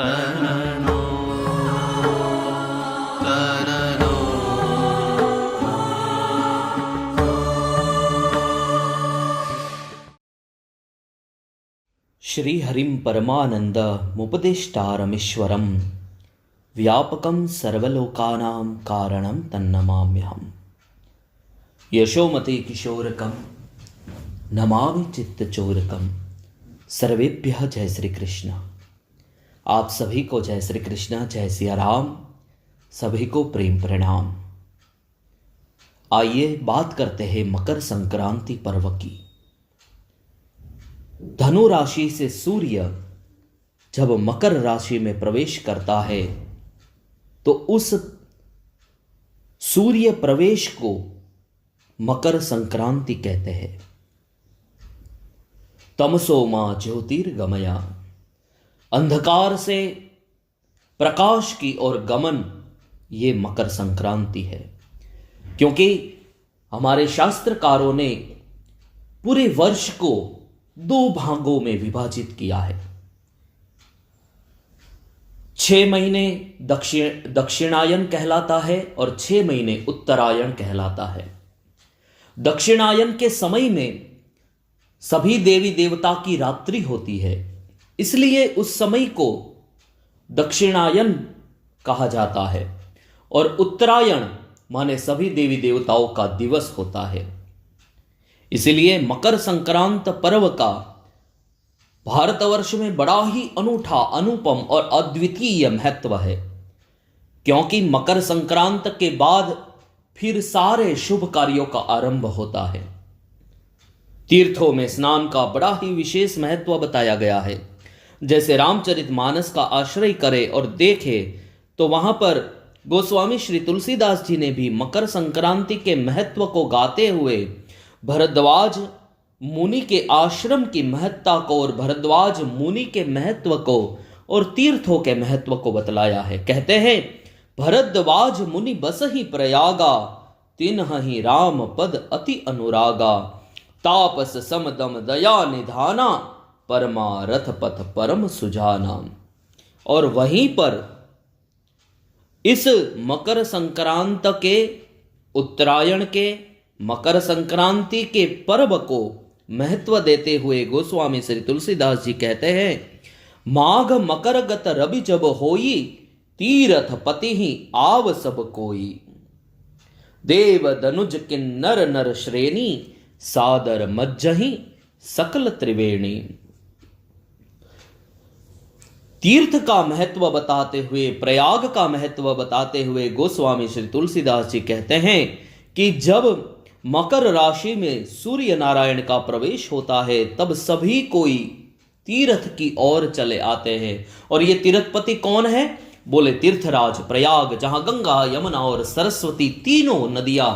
तरनो तरनो। श्रीहरिं परमानन्दमुपदेष्टारमीश्वरं व्यापकं सर्वलोकानां कारणं तन्नमाम्यहम्। यशोमते किशोरकं नमामि चित्तचोरकं। सर्वेभ्यः जय श्री कृष्ण। आप सभी को जय श्री कृष्ण, जय सिया राम। सभी को प्रेम प्रणाम। आइए बात करते हैं मकर संक्रांति पर्व की। धनु राशि से सूर्य जब मकर राशि में प्रवेश करता है तो उस सूर्य प्रवेश को मकर संक्रांति कहते हैं। तमसो मां ज्योतिर्गमया, अंधकार से प्रकाश की ओर गमन, ये मकर संक्रांति है। क्योंकि हमारे शास्त्रकारों ने पूरे वर्ष को 2 भागों में विभाजित किया है। 6 महीने दक्षिणायन कहलाता है और 6 महीने उत्तरायण कहलाता है। दक्षिणायन के समय में सभी देवी देवता की रात्रि होती है, इसलिए उस समय को दक्षिणायन कहा जाता है। और उत्तरायण माने सभी देवी देवताओं का दिवस होता है। इसलिए मकर संक्रांत पर्व का भारतवर्ष में बड़ा ही अनूठा, अनुपम और अद्वितीय महत्व है। क्योंकि मकर संक्रांत के बाद फिर सारे शुभ कार्यों का आरंभ होता है। तीर्थों में स्नान का बड़ा ही विशेष महत्व बताया गया है। जैसे रामचरितमानस का आश्रय करे और देखे तो वहां पर गोस्वामी श्री तुलसीदास जी ने भी मकर संक्रांति के महत्व को गाते हुए भरद्वाज मुनि के आश्रम की महत्ता को और भरद्वाज मुनि के महत्व को और तीर्थों के महत्व को बतलाया है। कहते हैं, भरद्वाज मुनि बसहि प्रयागा, तिन्हि राम पद अति अनुरागा। तापस समदम दया निधाना, परमारथ पथ परम सुजाना। और वहीं पर इस मकर संक्रांत के, उत्तरायण के मकर संक्रांति के पर्व को महत्व देते हुए गोस्वामी श्री तुलसीदास जी कहते हैं, माघ मकर गत रवि जब होई, तीरथ पति ही आव सब कोई। देव दनुज किन्नर नर श्रेणी, सादर मज्जहि सकल त्रिवेणी। तीर्थ का महत्व बताते हुए, प्रयाग का महत्व बताते हुए गोस्वामी श्री तुलसीदास जी कहते हैं कि जब मकर राशि में सूर्य नारायण का प्रवेश होता है तब सभी कोई तीर्थ की ओर चले आते हैं। और ये तीर्थपति कौन है? बोले तीर्थराज प्रयाग, जहां गंगा, यमुना और सरस्वती तीनों नदियां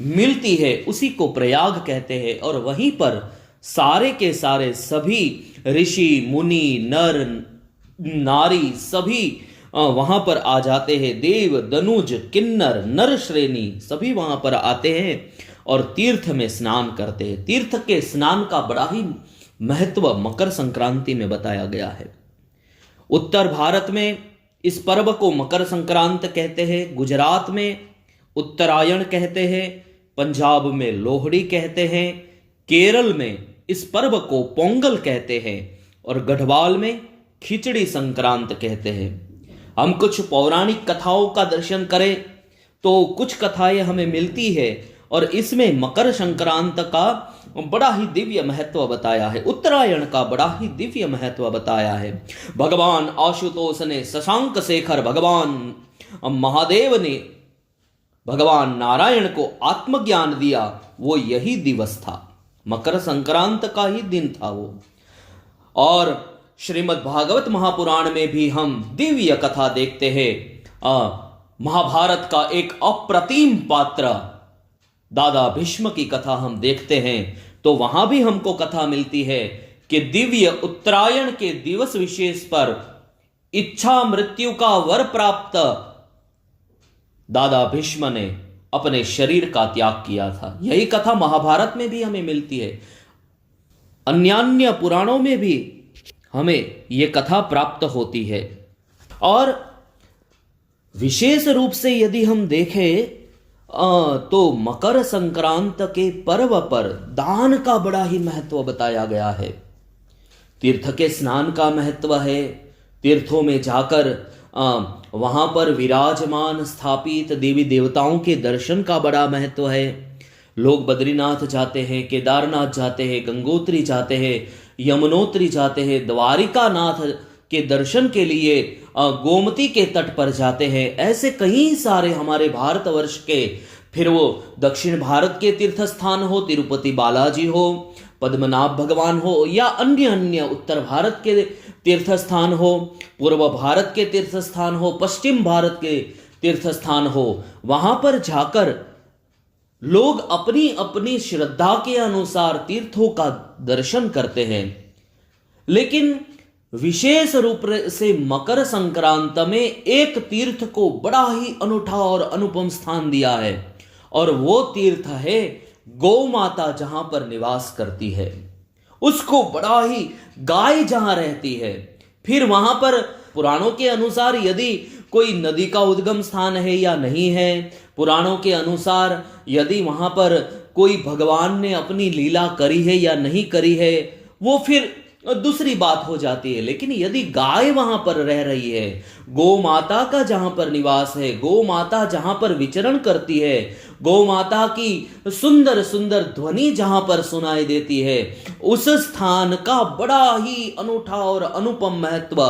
मिलती है, उसी को प्रयाग कहते हैं। और वहीं पर सारे के सारे सभी ऋषि मुनि नर नारी सभी वहां पर आ जाते हैं। देव दनुज किन्नर नर श्रेणी सभी वहां पर आते हैं और तीर्थ में स्नान करते हैं। तीर्थ के स्नान का बड़ा ही महत्व मकर संक्रांति में बताया गया है। उत्तर भारत में इस पर्व को मकर संक्रांत कहते हैं, गुजरात में उत्तरायण कहते हैं, पंजाब में लोहड़ी कहते हैं, केरल में इस पर्व को पोंगल कहते हैं और गढ़वाल में खिचड़ी संक्रांत कहते हैं। हम कुछ पौराणिक कथाओं का दर्शन करें तो कुछ कथाएं हमें मिलती है और इसमें मकर संक्रांत का बड़ा ही दिव्य महत्व बताया है, उत्तरायण का बड़ा ही दिव्य महत्व बताया है। भगवान आशुतोष ने, शशांक शेखर भगवान महादेव ने भगवान नारायण को आत्मज्ञान दिया, वो यही दिवस था, मकर संक्रांत का ही दिन था वो। और श्रीमद् भागवत महापुराण में भी हम दिव्य कथा देखते हैं। महाभारत का एक अप्रतिम पात्र दादा भीष्म की कथा हम देखते हैं तो वहां भी हमको कथा मिलती है कि दिव्य उत्तरायण के दिवस विशेष पर इच्छा मृत्यु का वर प्राप्त दादा भीष्म ने अपने शरीर का त्याग किया था। यही कथा महाभारत में भी हमें मिलती है, अन्यान्य पुराणों में भी हमें यह कथा प्राप्त होती है। और विशेष रूप से यदि हम देखें तो मकर संक्रांत के पर्व पर दान का बड़ा ही महत्व बताया गया है। तीर्थ के स्नान का महत्व है। तीर्थों में जाकर वहां पर विराजमान स्थापित देवी देवताओं के दर्शन का बड़ा महत्व है। लोग बद्रीनाथ जाते हैं, केदारनाथ जाते हैं, गंगोत्री जाते हैं, यमुनोत्री जाते हैं, द्वारिका नाथ के दर्शन के लिए गोमती के तट पर जाते हैं। ऐसे कई सारे हमारे भारतवर्ष के, फिर वो दक्षिण भारत के तीर्थ स्थान हो, तिरुपति बालाजी हो, पद्मनाभ भगवान हो, या अन्य अन्य उत्तर भारत के तीर्थ स्थान हो, पूर्व भारत के तीर्थ स्थान हो, पश्चिम भारत के तीर्थ स्थान हो, वहां पर जाकर लोग अपनी अपनी श्रद्धा के अनुसार तीर्थों का दर्शन करते हैं। लेकिन विशेष रूप से मकर संक्रांत में एक तीर्थ को बड़ा ही अनूठा और अनुपम स्थान दिया है, और वो तीर्थ है गौ माता जहां पर निवास करती है। उसको बड़ा ही, गाय जहां रहती है, फिर वहां पर पुराणों के अनुसार यदि कोई नदी का उद्गम स्थान है या नहीं है, पुराणों के अनुसार यदि वहां पर कोई भगवान ने अपनी लीला करी है या नहीं करी है, वो फिर दूसरी बात हो जाती है। लेकिन यदि गाय वहां पर रह रही है, गौ माता का जहां पर निवास है, गौ माता जहां पर विचरण करती है, गौ माता की सुंदर सुंदर ध्वनि जहां पर सुनाई देती है, उस स्थान का बड़ा ही अनूठा और अनुपम महत्व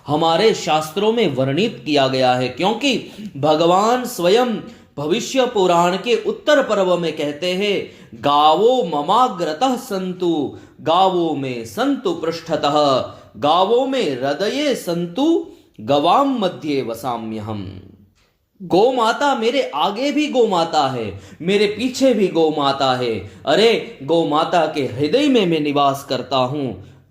हमारे शास्त्रों में वर्णित किया गया है। क्योंकि भगवान स्वयं भविष्य पुराण के उत्तर पर्व में कहते हैं, गावो ममाग्रतः संतु, गावो में संतु पृष्ठतः, गावो में हृदये संतु, गवाम मध्ये वसाम्यहम्। गौ माता मेरे आगे भी गौ माता है, मेरे पीछे भी गौ माता है। अरे गौ माता के हृदय में मैं निवास करता हूं।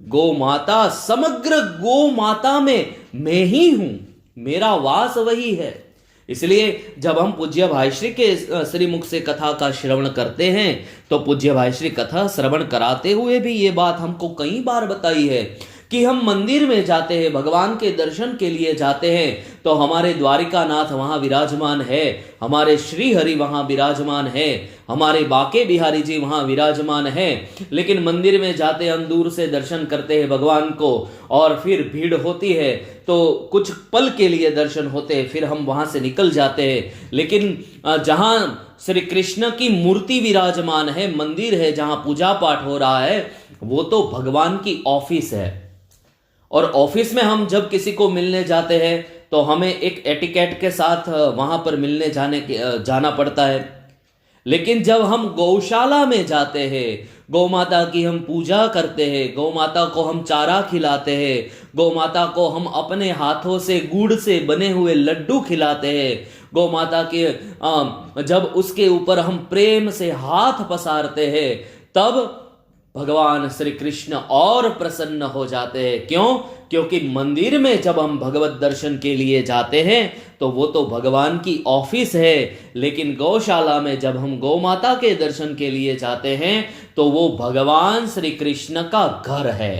गौ माता, समग्र गौ माता में मैं ही हूं, मेरा वास वही है। इसलिए जब हम पूज्य भाई श्री के श्रीमुख से कथा का श्रवण करते हैं, तो पूज्य भाई श्री कथा श्रवण कराते हुए भी ये बात हमको कई बार बताई है कि हम मंदिर में जाते हैं, भगवान के दर्शन के लिए जाते हैं, तो हमारे द्वारिका नाथ वहां विराजमान है, हमारे श्री हरि वहां विराजमान है, हमारे बाके बिहारी जी वहां विराजमान है। लेकिन मंदिर में जाते हम दूर से दर्शन करते हैं भगवान को, और फिर भीड़ होती है तो कुछ पल के लिए दर्शन होते हैं, फिर हम वहां से निकल जाते हैं। लेकिन जहां श्री कृष्ण की मूर्ति विराजमान है, मंदिर है, जहां पूजा पाठ हो रहा है, वो तो भगवान की ऑफिस है। और ऑफिस में हम जब किसी को मिलने जाते हैं तो हमें एक एटिकेट के साथ वहां पर मिलने जाना पड़ता है। लेकिन जब हम गौशाला में जाते हैं, गौ माता की हम पूजा करते हैं, गौ माता को हम चारा खिलाते हैं, गौ माता को हम अपने हाथों से गुड़ से बने हुए लड्डू खिलाते हैं, गौ माता के जब उसके ऊपर हम प्रेम से हाथ पसारते हैं, तब भगवान श्री कृष्ण और प्रसन्न हो जाते हैं। क्यों? क्योंकि मंदिर में जब हम भगवत दर्शन के लिए जाते हैं तो वो तो भगवान की ऑफिस है, लेकिन गौशाला में जब हम गौ माता के दर्शन के लिए जाते हैं तो वो भगवान श्री कृष्ण का घर है।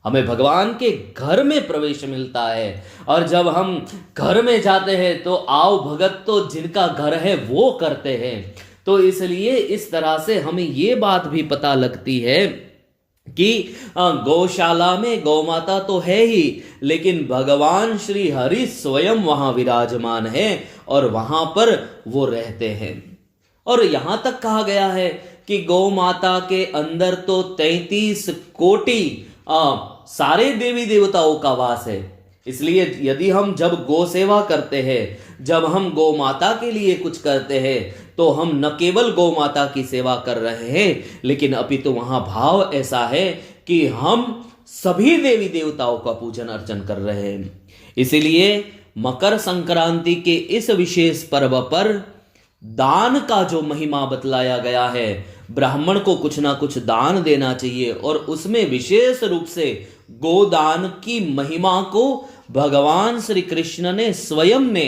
हमें भगवान के घर में प्रवेश मिलता है। और जब हम घर में जाते हैं तो आओ भगत तो जिनका घर है वो करते हैं। तो इसलिए इस तरह से हमें ये बात भी पता लगती है कि गौशाला में गौ माता तो है ही, लेकिन भगवान श्री हरि स्वयं वहां विराजमान है और वहां पर वो रहते हैं। और यहां तक कहा गया है कि गौ माता के अंदर तो 33 कोटि सारे देवी देवताओं का वास है। इसलिए यदि हम जब गौ सेवा करते हैं, जब हम गौ माता के लिए कुछ करते हैं, तो हम न केवल गौ माता की सेवा कर रहे हैं, लेकिन अपितु वहां भाव ऐसा है कि हम सभी देवी देवताओं का पूजन अर्चन कर रहे हैं। इसीलिए मकर संक्रांति के इस विशेष पर्व पर दान का जो महिमा बतलाया गया है, ब्राह्मण को कुछ ना कुछ दान देना चाहिए, और उसमें विशेष रूप से गोदान की महिमा को भगवान श्री कृष्ण ने स्वयं ने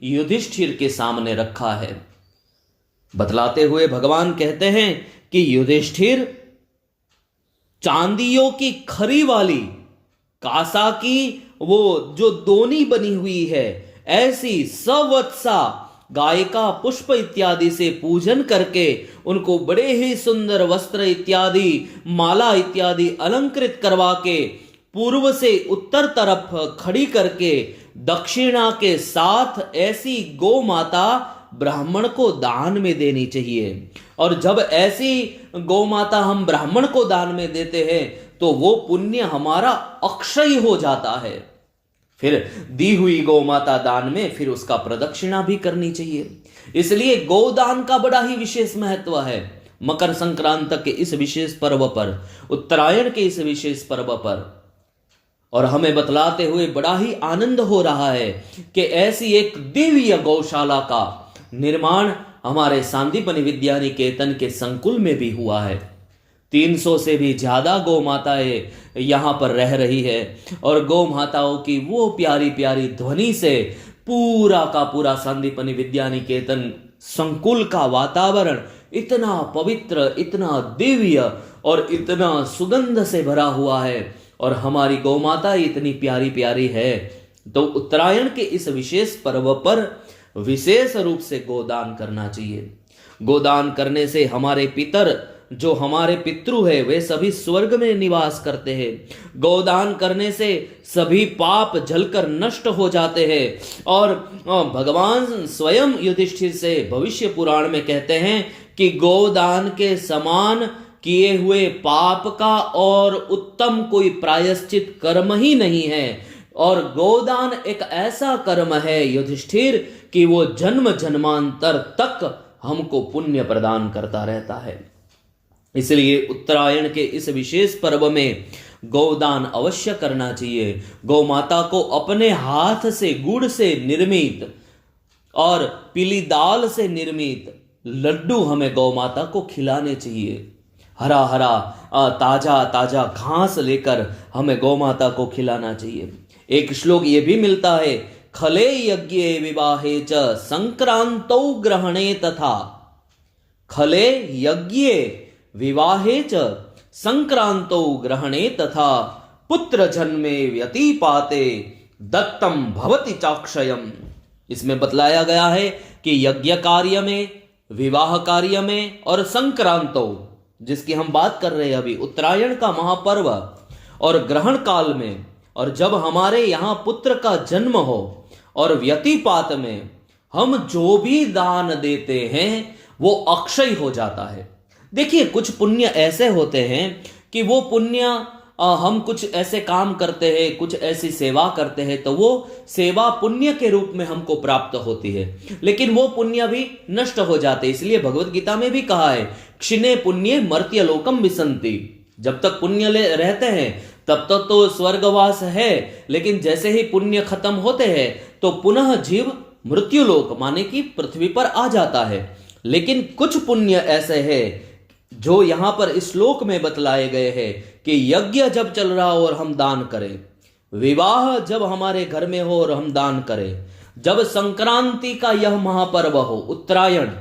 युधिष्ठिर के सामने रखा है। बतलाते हुए भगवान कहते हैं कि युधिष्ठिर, चांदियों की खरी वाली कासा की वो जो दोनी बनी हुई है, ऐसी सवत्सा गाय का पुष्प इत्यादि से पूजन करके उनको बड़े ही सुंदर वस्त्र इत्यादि, माला इत्यादि अलंकृत करवा के पूर्व से उत्तर तरफ खड़ी करके दक्षिणा के साथ ऐसी गौ माता ब्राह्मण को दान में देनी चाहिए। और जब ऐसी गौ माता हम ब्राह्मण को दान में देते हैं तो वो पुण्य हमारा अक्षय हो जाता है। फिर दी हुई गौ माता दान में फिर उसका प्रदक्षिणा भी करनी चाहिए। इसलिए गोदान का बड़ा ही विशेष महत्व है। मकर संक्रांति के इस विशेष पर्व पर, उत्तरायण के इस विशेष पर्व पर, और हमें बतलाते हुए बड़ा ही आनंद हो रहा है कि ऐसी एक दिव्य गौशाला का निर्माण हमारे सांदीपनि विद्या निकेतन के संकुल में भी हुआ है। 300 से भी ज्यादा गौ माताएं यहाँ पर रह रही है और गौ माताओं की वो प्यारी प्यारी ध्वनि से पूरा का पूरा सांदीपनि विद्या निकेतन संकुल का वातावरण इतना पवित्र, इतना दिव्य और इतना सुगंध से भरा हुआ है। और हमारी गौ माता इतनी प्यारी प्यारी है। तो उत्तरायण के इस विशेष पर्व पर विशेष रूप से गोदान करना चाहिए। गोदान करने से हमारे पितर, जो हमारे पितृ है, वे सभी स्वर्ग में निवास करते हैं। गोदान करने से सभी पाप जलकर नष्ट हो जाते हैं। और भगवान स्वयं युधिष्ठिर से भविष्य पुराण में कहते हैं कि गोदान के समान किए हुए पाप का और उत्तम कोई प्रायश्चित कर्म ही नहीं है। और गोदान एक ऐसा कर्म है युधिष्ठिर कि वो जन्म जन्मांतर तक हमको पुण्य प्रदान करता रहता है। इसलिए उत्तरायण के इस विशेष पर्व में गोदान अवश्य करना चाहिए। गौ माता को अपने हाथ से गुड़ से निर्मित और पीली दाल से निर्मित लड्डू हमें गौ माता को खिलाने चाहिए। हरा हरा ताजा ताजा घास लेकर हमें गौ माता को खिलाना चाहिए। एक श्लोक ये भी मिलता है, खले यज्ञे विवाहे च संक्रांतौ ग्रहणे तथा। खले यज्ञे विवाहे च संक्रांतौ ग्रहणे तथा पुत्र जन्मे व्यतिपाते दत्तम भवति चाक्षयम। इसमें बतलाया गया है कि यज्ञ कार्य में, विवाह कार्य में और संक्रांतौ, जिसकी हम बात कर रहे हैं अभी, उत्तरायण का महापर्व, और ग्रहण काल में, और जब हमारे यहाँ पुत्र का जन्म हो, और व्यतिपात में हम जो भी दान देते हैं वो अक्षय हो जाता है। देखिए, कुछ पुण्य ऐसे होते हैं कि वो पुण्य हम कुछ ऐसे काम करते हैं, कुछ ऐसी सेवा करते हैं तो वो सेवा पुण्य के रूप में हमको प्राप्त होती है, लेकिन वो पुण्य भी नष्ट हो जाते हैं। इसलिए भगवत गीता में भी कहा है, क्षिणे पुण्ये मर्त्य लोकम विसंति। जब तक पुण्य रहते हैं तब तक तो स्वर्गवास है, लेकिन जैसे ही पुण्य खत्म होते हैं तो पुनः जीव मृत्युलोक माने कि पृथ्वी पर आ जाता है। लेकिन कुछ पुण्य ऐसे हैं जो यहां पर इस श्लोक में बतलाए गए हैं कि यज्ञ जब चल रहा हो और हम दान करें, विवाह जब हमारे घर में हो और हम दान करें, जब संक्रांति का यह महापर्व हो उत्तरायण,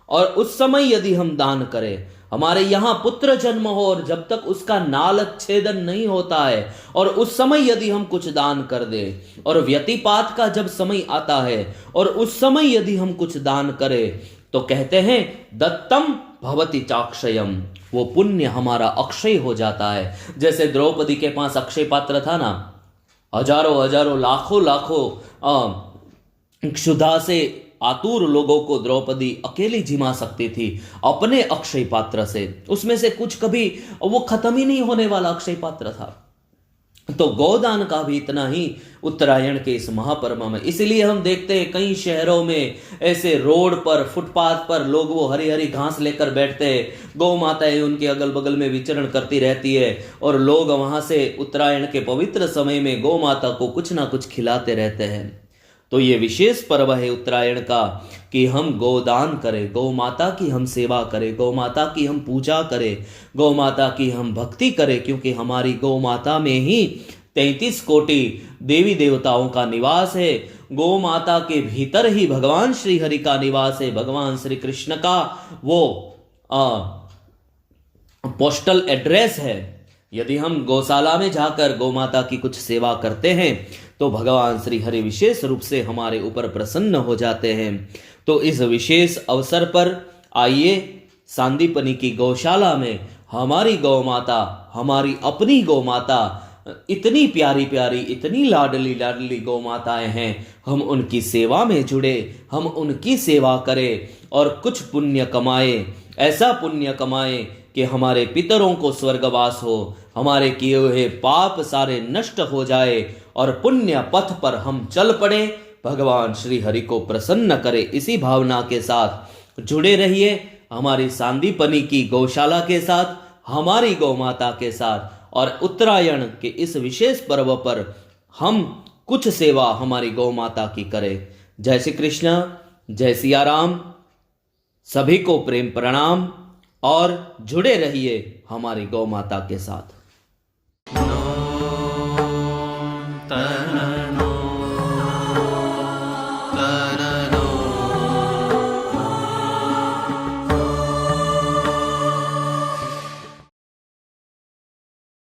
और उस समय यदि हम दान करें, हमारे यहाँ पुत्र जन्म हो और जब तक उसका नाल छेदन नहीं होता है और उस समय यदि हम कुछ दान कर दे, और व्यतिपात का जब समय आता है और उस समय यदि हम कुछ दान करें, तो कहते हैं दत्तम भवति चाक्षयम, वो पुण्य हमारा अक्षय हो जाता है। जैसे द्रौपदी के पास अक्षय पात्र था ना, हजारों हजारों लाखों लाखों क्षुधा से आतुर लोगों को द्रौपदी अकेली जिमा सकती थी अपने अक्षय पात्र से। उसमें से कुछ कभी वो खत्म ही नहीं होने वाला अक्षय पात्र था। तो गोदान का भी इतना ही उत्तरायण के इस महापर्व में। इसलिए हम देखते हैं कई शहरों में ऐसे रोड पर, फुटपाथ पर लोग वो हरी हरी घास लेकर बैठते हैं, गौ माताएं उनके अगल बगल में विचरण करती रहती है और लोग वहां से उत्तरायण के पवित्र समय में गौ माता को कुछ ना कुछ खिलाते रहते हैं। तो ये विशेष पर्व है उत्तरायण का कि हम गोदान करें, गौ माता की हम सेवा करें, गौ माता की हम पूजा करें, गौ माता की हम भक्ति करें, क्योंकि हमारी गौ माता में ही 33 कोटि देवी देवताओं का निवास है। गौ माता के भीतर ही भगवान श्री हरि का निवास है। भगवान श्री कृष्ण का वो पोस्टल एड्रेस है। यदि हम गौशाला में जाकर गौ माता की कुछ सेवा करते हैं तो भगवान श्री हरि विशेष रूप से हमारे ऊपर प्रसन्न हो जाते हैं। तो इस विशेष अवसर पर आइए सांदीपनी की गौशाला में हमारी गौ माता, हमारी अपनी गौ माता, इतनी प्यारी प्यारी, इतनी लाडली लाडली गौ माताएं हैं, हम उनकी सेवा में जुड़े, हम उनकी सेवा करें और कुछ पुण्य कमाए, ऐसा पुण्य कमाए कि हमारे पितरों को स्वर्गवास हो, हमारे किए हुए पाप सारे नष्ट हो जाए और पुण्य पथ पर हम चल पड़े, भगवान श्री हरि को प्रसन्न करे। इसी भावना के साथ जुड़े रहिए हमारी सांदीपनी की गौशाला के साथ, हमारी गौ माता के साथ, और उत्तरायण के इस विशेष पर्व पर हम कुछ सेवा हमारी गौ माता की करें। जय श्री कृष्ण, जय सिया राम। सभी को प्रेम प्रणाम और जुड़े रहिए हमारी गौ माता के साथ।